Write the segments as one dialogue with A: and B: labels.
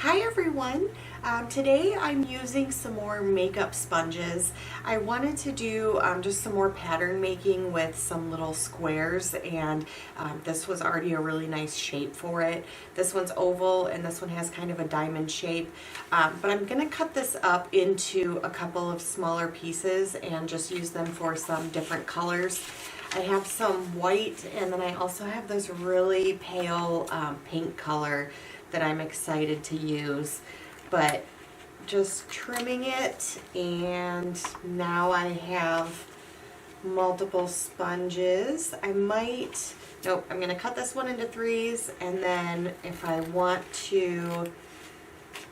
A: Hi everyone. Today I'm using some more makeup sponges. I wanted to do just some more pattern making with some little squares, and this was already a really nice shape for it. This one's oval and this one has kind of a diamond shape, but I'm going to cut this up into a couple of smaller pieces and just use them for some different colors. I have some white, and then I also have this really pale pink color that I'm excited to use, but just trimming it, and now I have multiple sponges. Nope, I'm gonna cut this one into threes, and then if I want to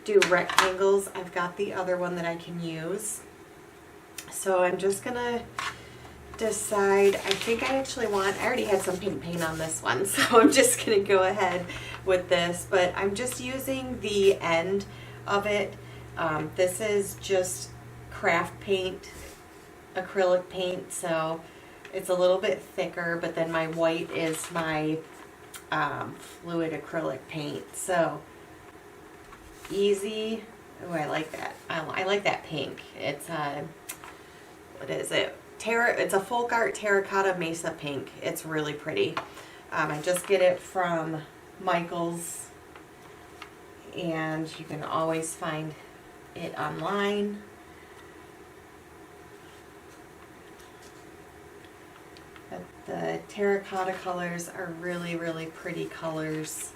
A: do rectangles, I've got the other one that I can use. So I'm just gonna decide. I already had some pink paint on this one, so I'm just gonna go ahead with this, but I'm just using the end of it. This is just craft paint, acrylic paint, so it's a little bit thicker, but then my white is my fluid acrylic paint. So easy. Oh, I like that. I like that pink. It's what is it? It's a folk art terracotta mesa pink. It's really pretty. I just get it from Michael's, and you can always find it online. But the terracotta colors are really, really pretty colors.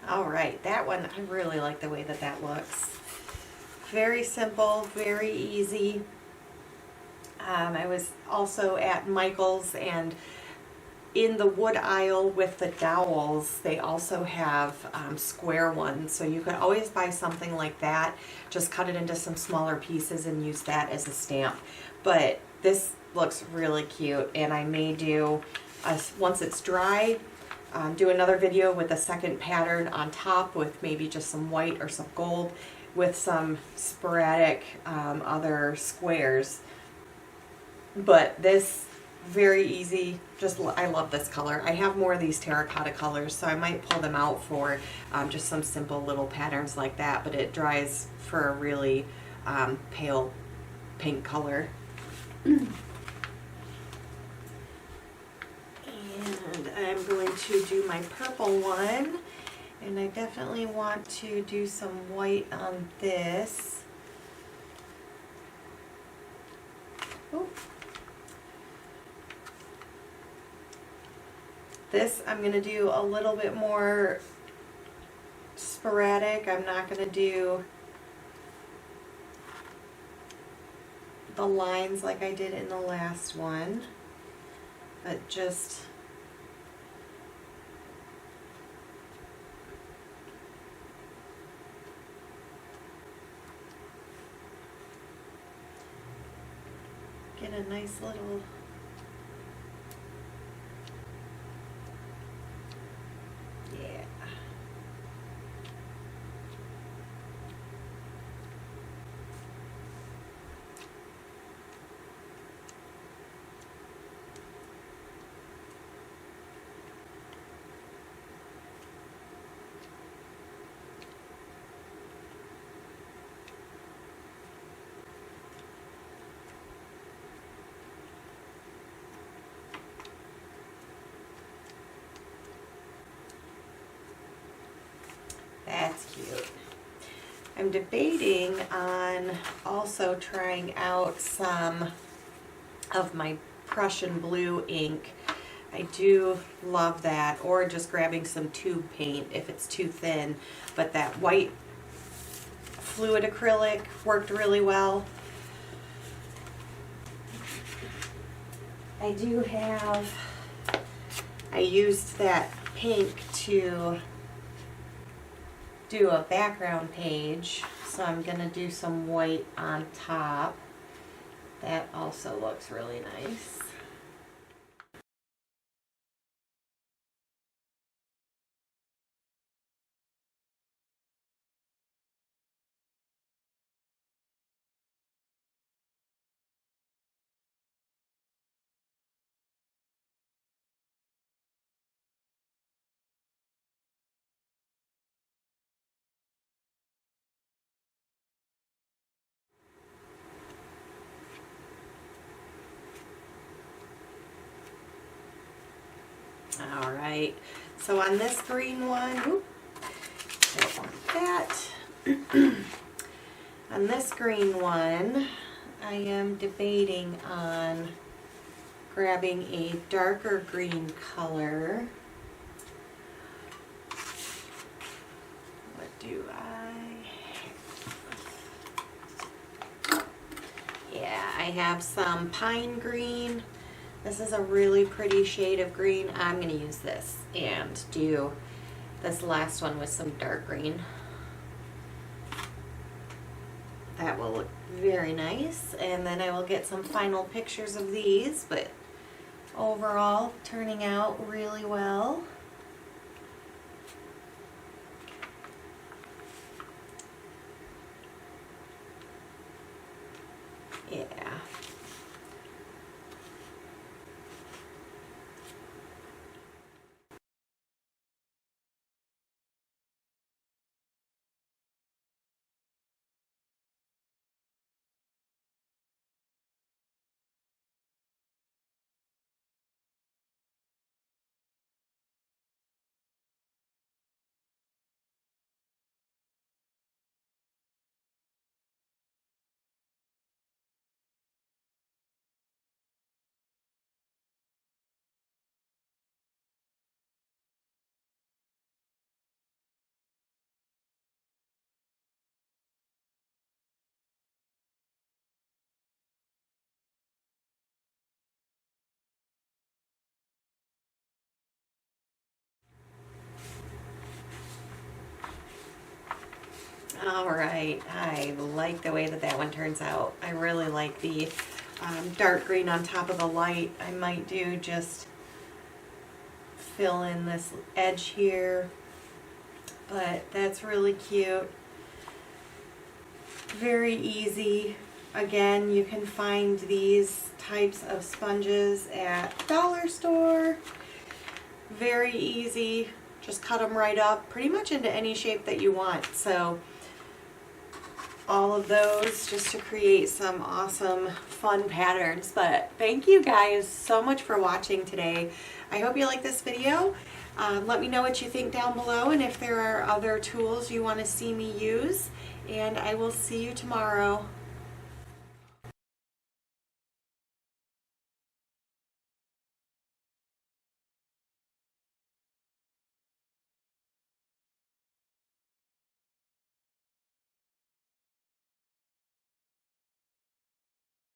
A: All right, that one, I really like the way that looks. Very simple, very easy. I was also at Michael's, and in the wood aisle with the dowels, they also have square ones. So you could always buy something like that, just cut it into some smaller pieces and use that as a stamp. But this looks really cute, and I may do, once it's dry, do another video with a second pattern on top with maybe just some white or some gold with some sporadic other squares. But this, very easy. I love this color. I have more of these terracotta colors, so I might pull them out for just some simple little patterns like that, but it dries for a really pale pink color. And I'm going to do my purple one, and I definitely want to do some white on this. Ooh. This I'm going to do a little bit more sporadic. I'm not going to do the lines like I did in the last one, but just get a nice little That's cute. I'm debating on also trying out some of my Prussian blue ink I do love that, or just grabbing some tube paint if it's too thin, but that white fluid acrylic worked really well. I used that pink to do a background page, so I'm going to do some white on top. That also looks really nice. All right, so on this green one, don't want that. On this green one, I am debating on grabbing a darker green color. What do I? Yeah, I have some pine green. This is a really pretty shade of green. I'm going to use this and do this last one with some dark green. That will look very nice, and then I will get some final pictures of these, but overall turning out really well. Yeah. All right, I like the way that that one turns out. I really like the dark green on top of the light. I might do just fill in this edge here, but that's really cute. Very easy. Again, you can find these types of sponges at the dollar store. Very easy. Just cut them right up pretty much into any shape that you want. So all of those just to create some awesome fun patterns. But thank you guys so much for watching today. I hope you like this video. Let me know what you think down below, and if there are other tools you want to see me use, and I will see you tomorrow.